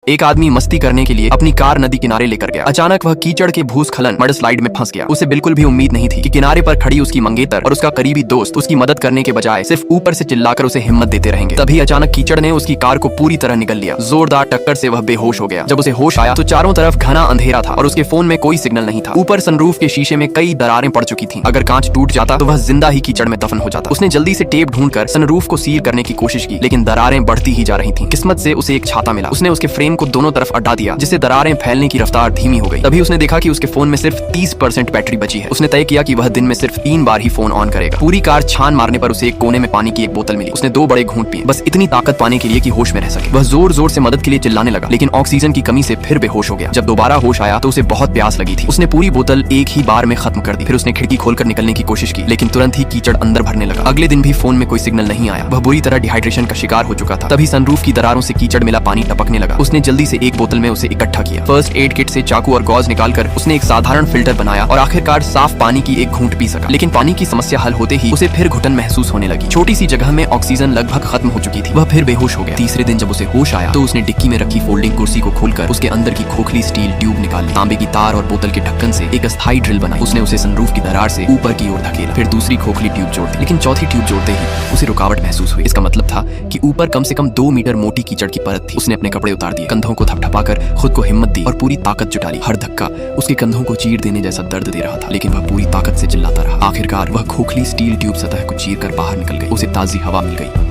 एक आदमी मस्ती करने के लिए अपनी कार नदी किनारे लेकर गया। अचानक वह कीचड़ के भूस्खलन मडस्लाइड में फंस गया। उसे बिल्कुल भी उम्मीद नहीं थी कि किनारे पर खड़ी उसकी मंगेतर और उसका करीबी दोस्त उसकी मदद करने के बजाय सिर्फ ऊपर से चिल्लाकर उसे हिम्मत देते रहेंगे। तभी अचानक कीचड़ ने उसकी कार को पूरी तरह निगल लिया। जोरदार टक्कर से वह बेहोश हो गया। जब उसे होश आया तो चारों तरफ घना अंधेरा था और उसके फोन में कोई सिग्नल नहीं था। ऊपर सनरूफ के शीशे में कई दरारें पड़ चुकी थीं। अगर कांच टूट जाता तो वह जिंदा ही कीचड़ में दफन हो जाता। उसने जल्दी से टेप ढूंढकर सनरूफ को सील करने की कोशिश की, लेकिन दरारें बढ़ती ही जा रही थीं। किस्मत से उसे एक छाता मिला। उसने उसके फ्रेम को दोनों तरफ अड्डा दिया, जिससे दरारें फैलने की रफ्तार धीमी हो गई। तभी उसने देखा कि उसके फोन में सिर्फ 30% बैटरी बची है। उसने तय किया कि वह दिन में सिर्फ 3 बार ही फोन ऑन करेगा। पूरी कार छान मारने पर उसे एक कोने में पानी की एक बोतल मिली। उसने 2 बड़े घूंट पिए, बस इतनी ताकत पाने के लिए कि होश में रह सके। वह जोर जोर से मदद के लिए चिल्लाने लगा, लेकिन ऑक्सीजन की कमी से फिर बेहोश हो गया। जब दोबारा होश आया तो उसे बहुत प्यास लगी थी। उसने पूरी बोतल एक ही बार में खत्म कर दी। फिर उसने खिड़की खोलकर निकलने की कोशिश की, लेकिन तुरंत ही कीचड़ अंदर भरने लगा। अगले दिन भी फोन में कोई सिग्नल नहीं आया। वह बुरी तरह डिहाइड्रेशन का शिकार हो चुका था। तभी सनरूफ की दरारों से कीचड़ मिला पानी टपकने लगा। उसने जल्दी से एक बोतल में उसे इकट्ठा किया। फर्स्ट एड किट से चाकू और गॉज निकालकर उसने एक साधारण फिल्टर बनाया और आखिरकार साफ पानी की एक घूंट पी सका। लेकिन पानी की समस्या हल होते ही उसे फिर घुटन महसूस होने लगी। छोटी सी जगह में ऑक्सीजन लगभग खत्म हो चुकी थी। वह फिर बेहोश हो गया। तीसरे दिन जब उसे होश आया तो उसने डिक्की में रखी फोल्डिंग कुर्सी को खोलकर उसके अंदर की खोखली स्टील ट्यूब निकाली। तांबे की तार और बोतल के ढक्कन से एक अस्थायी ड्रिल बनाई। उसने उसे सनरूफ की दरार से ऊपर की ओर धकेला। फिर दूसरी खोखली ट्यूब जोड़ दी, लेकिन चौथी ट्यूब जोड़ते ही उसे रुकावट महसूस हुई। इसका मतलब था कि ऊपर कम से कम 2 मीटर मोटी कीचड़ की परत थी। उसने अपने कपड़े उतार दिए, कंधों को थपथपाकर खुद को हिम्मत दी और पूरी ताकत जुटा ली। हर धक्का उसके कंधों को चीर देने जैसा दर्द दे रहा था, लेकिन वह पूरी ताकत से चिल्लाता रहा। आखिरकार वह खोखली स्टील ट्यूब सतह को चीर कर बाहर निकल गई। उसे ताजी हवा मिल गई।